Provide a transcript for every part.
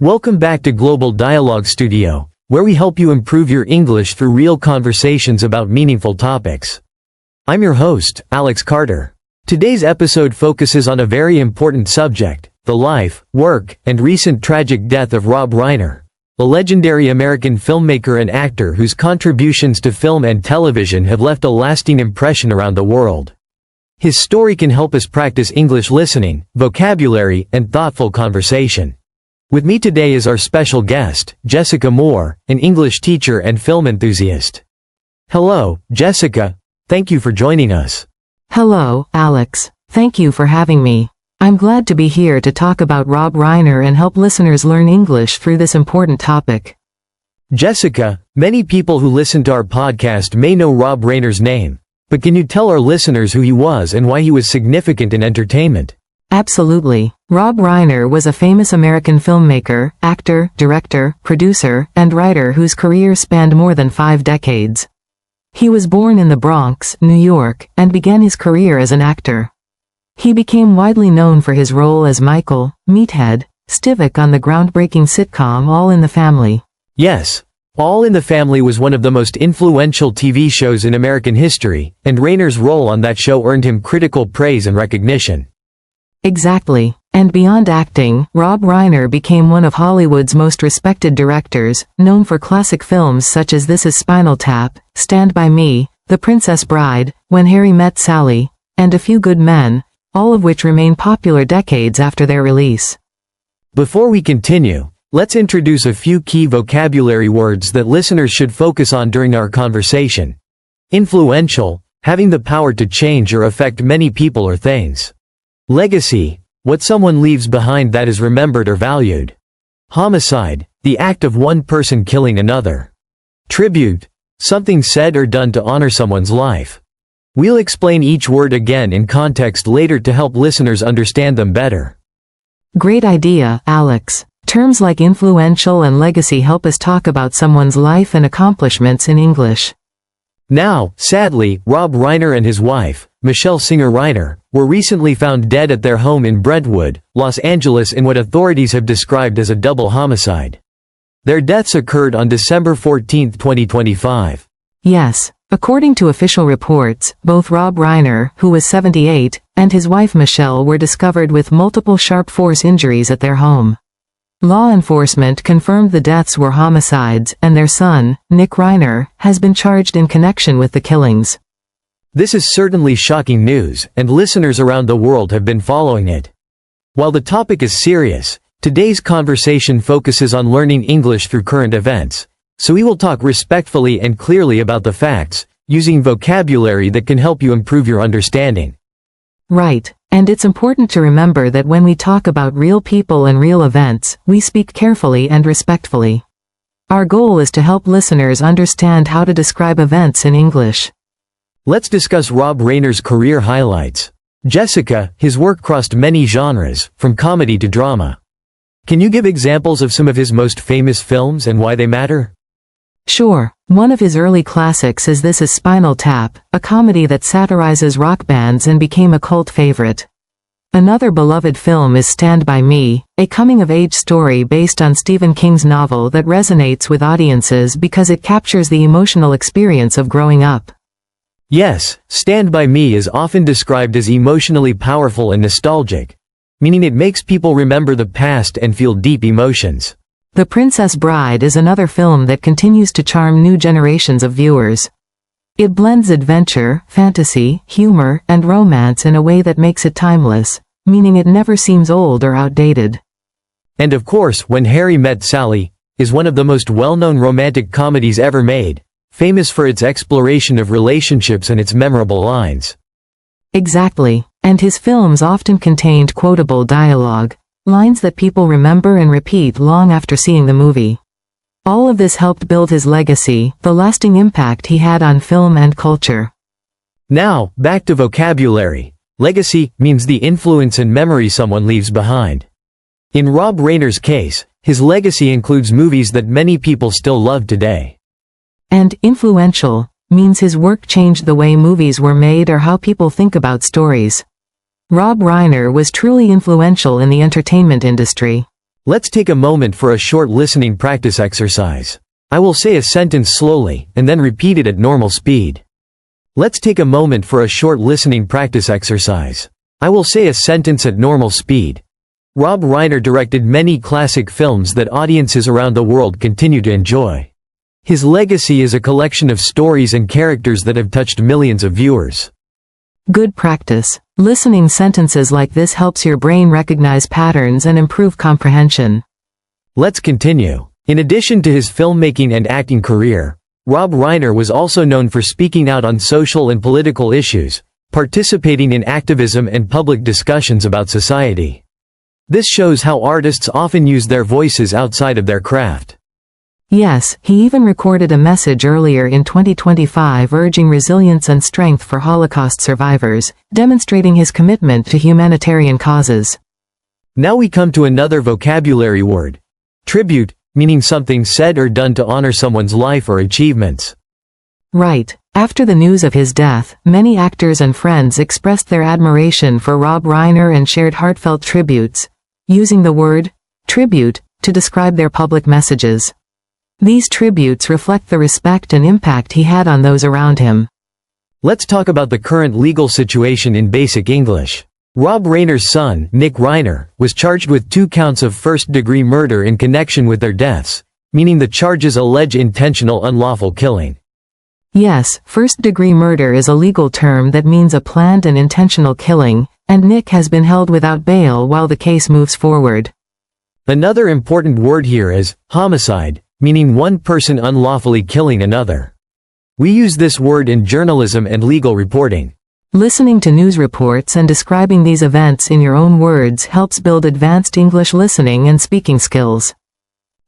Welcome back to Global Dialogue Studio, where we help you improve your English through real conversations about meaningful topics. I'm your host, Alex Carter. Today's episode focuses on a very important subject, the life, work, and recent tragic death of Rob Reiner, a legendary American filmmaker and actor whose contributions to film and television have left a lasting impression around the world. His story can help us practice English listening, vocabulary, and thoughtful conversation. With me today is our special guest, Jessica Moore, an English teacher and film enthusiast. Hello, Jessica. Thank you for joining us. Hello, Alex. Thank you for having me. I'm glad to be here to talk about Rob Reiner and help listeners learn English through this important topic. Jessica, many people who listen to our podcast may know Rob Reiner's name, but can you tell our listeners who he was and why he was significant in entertainment? Absolutely. Rob Reiner was a famous American filmmaker, actor, director, producer, and writer whose career spanned more than 5 decades. He was born in the Bronx, New York, and began his career as an actor. He became widely known for his role as Michael, Meathead, Stivic on the groundbreaking sitcom All in the Family. Yes, All in the Family was one of the most influential TV shows in American history, and Reiner's role on that show earned him critical praise and recognition. Exactly. And beyond acting, Rob Reiner became one of Hollywood's most respected directors, known for classic films such as This Is Spinal Tap, Stand By Me, The Princess Bride, When Harry Met Sally, and A Few Good Men, all of which remain popular decades after their release. Before we continue, let's introduce a few key vocabulary words that listeners should focus on during our conversation. Influential, having the power to change or affect many people or things. Legacy, what someone leaves behind that is remembered or valued. Homicide, the act of one person killing another. Tribute, something said or done to honor someone's life. We'll explain each word again in context later to help listeners understand them better. Great idea, Alex. Terms like influential and legacy help us talk about someone's life and accomplishments in English. Now, sadly, Rob Reiner and his wife, Michelle Singer Reiner, were recently found dead at their home in Brentwood, Los Angeles in what authorities have described as a double homicide. Their deaths occurred on December 14, 2025. Yes. According to official reports, both Rob Reiner, who was 78, and his wife Michelle were discovered with multiple sharp force injuries at their home. Law enforcement confirmed the deaths were homicides, and their son, Nick Reiner, has been charged in connection with the killings. This is certainly shocking news, and listeners around the world have been following it. While the topic is serious, today's conversation focuses on learning English through current events, so we will talk respectfully and clearly about the facts, using vocabulary that can help you improve your understanding. Right, and it's important to remember that when we talk about real people and real events, we speak carefully and respectfully. Our goal is to help listeners understand how to describe events in English. Let's discuss Rob Reiner's career highlights. Jessica, his work crossed many genres, from comedy to drama. Can you give examples of some of his most famous films and why they matter? Sure. One of his early classics is This Is Spinal Tap, a comedy that satirizes rock bands and became a cult favorite. Another beloved film is Stand By Me, a coming-of-age story based on Stephen King's novel that resonates with audiences because it captures the emotional experience of growing up. Yes, Stand By Me is often described as emotionally powerful and nostalgic, meaning it makes people remember the past and feel deep emotions. The Princess Bride is another film that continues to charm new generations of viewers. It blends adventure, fantasy, humor, and romance in a way that makes it timeless, meaning it never seems old or outdated. And of course, When Harry Met Sally is one of the most well-known romantic comedies ever made, famous for its exploration of relationships and its memorable lines. Exactly, and his films often contained quotable dialogue, lines that people remember and repeat long after seeing the movie. All of this helped build his legacy, the lasting impact he had on film and culture. Now, back to vocabulary. Legacy means the influence and memory someone leaves behind. In Rob Reiner's case, his legacy includes movies that many people still love today. And influential means his work changed the way movies were made or how people think about stories. Rob Reiner was truly influential in the entertainment industry. Let's take a moment for a short listening practice exercise. I will say a sentence slowly, and then repeat it at normal speed. Let's take a moment for a short listening practice exercise. I will say a sentence at normal speed. Rob Reiner directed many classic films that audiences around the world continue to enjoy. His legacy is a collection of stories and characters that have touched millions of viewers. Good practice. Listening sentences like this helps your brain recognize patterns and improve comprehension. Let's continue. In addition to his filmmaking and acting career, Rob Reiner was also known for speaking out on social and political issues, participating in activism and public discussions about society. This shows how artists often use their voices outside of their craft. Yes, he even recorded a message earlier in 2025 urging resilience and strength for Holocaust survivors, demonstrating his commitment to humanitarian causes. Now we come to another vocabulary word. Tribute, meaning something said or done to honor someone's life or achievements. Right. After the news of his death, many actors and friends expressed their admiration for Rob Reiner and shared heartfelt tributes, using the word tribute to describe their public messages. These tributes reflect the respect and impact he had on those around him. Let's talk about the current legal situation in basic English. Rob Reiner's son, Nick Reiner, was charged with 2 counts of first-degree murder in connection with their deaths, meaning the charges allege intentional unlawful killing. Yes, first-degree murder is a legal term that means a planned and intentional killing, and Nick has been held without bail while the case moves forward. Another important word here is homicide, meaning one person unlawfully killing another. We use this word in journalism and legal reporting. Listening to news reports and describing these events in your own words helps build advanced English listening and speaking skills.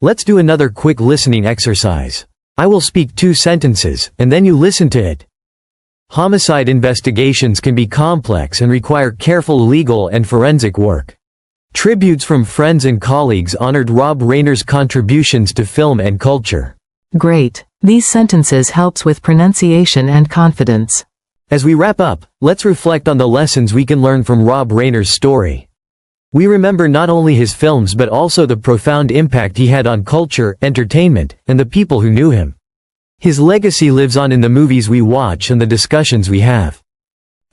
Let's do another quick listening exercise. I will speak 2 sentences, and then you listen to it. Homicide investigations can be complex and require careful legal and forensic work. Tributes from friends and colleagues honored Rob Reiner's contributions to film and culture. Great. These sentences helps with pronunciation and confidence. As we wrap up, let's reflect on the lessons we can learn from Rob Reiner's story. We remember not only his films but also the profound impact he had on culture, entertainment, and the people who knew him. His legacy lives on in the movies we watch and the discussions we have.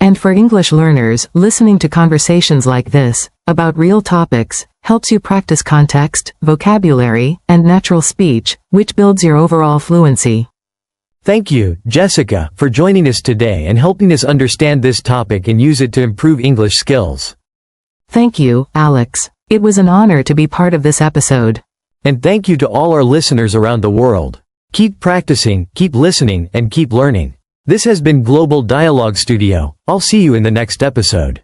And for English learners, listening to conversations like this, about real topics, helps you practice context, vocabulary, and natural speech, which builds your overall fluency. Thank you, Jessica, for joining us today and helping us understand this topic and use it to improve English skills. Thank you, Alex. It was an honor to be part of this episode. And thank you to all our listeners around the world. Keep practicing, keep listening, and keep learning. This has been Global Dialogue Studio. I'll see you in the next episode.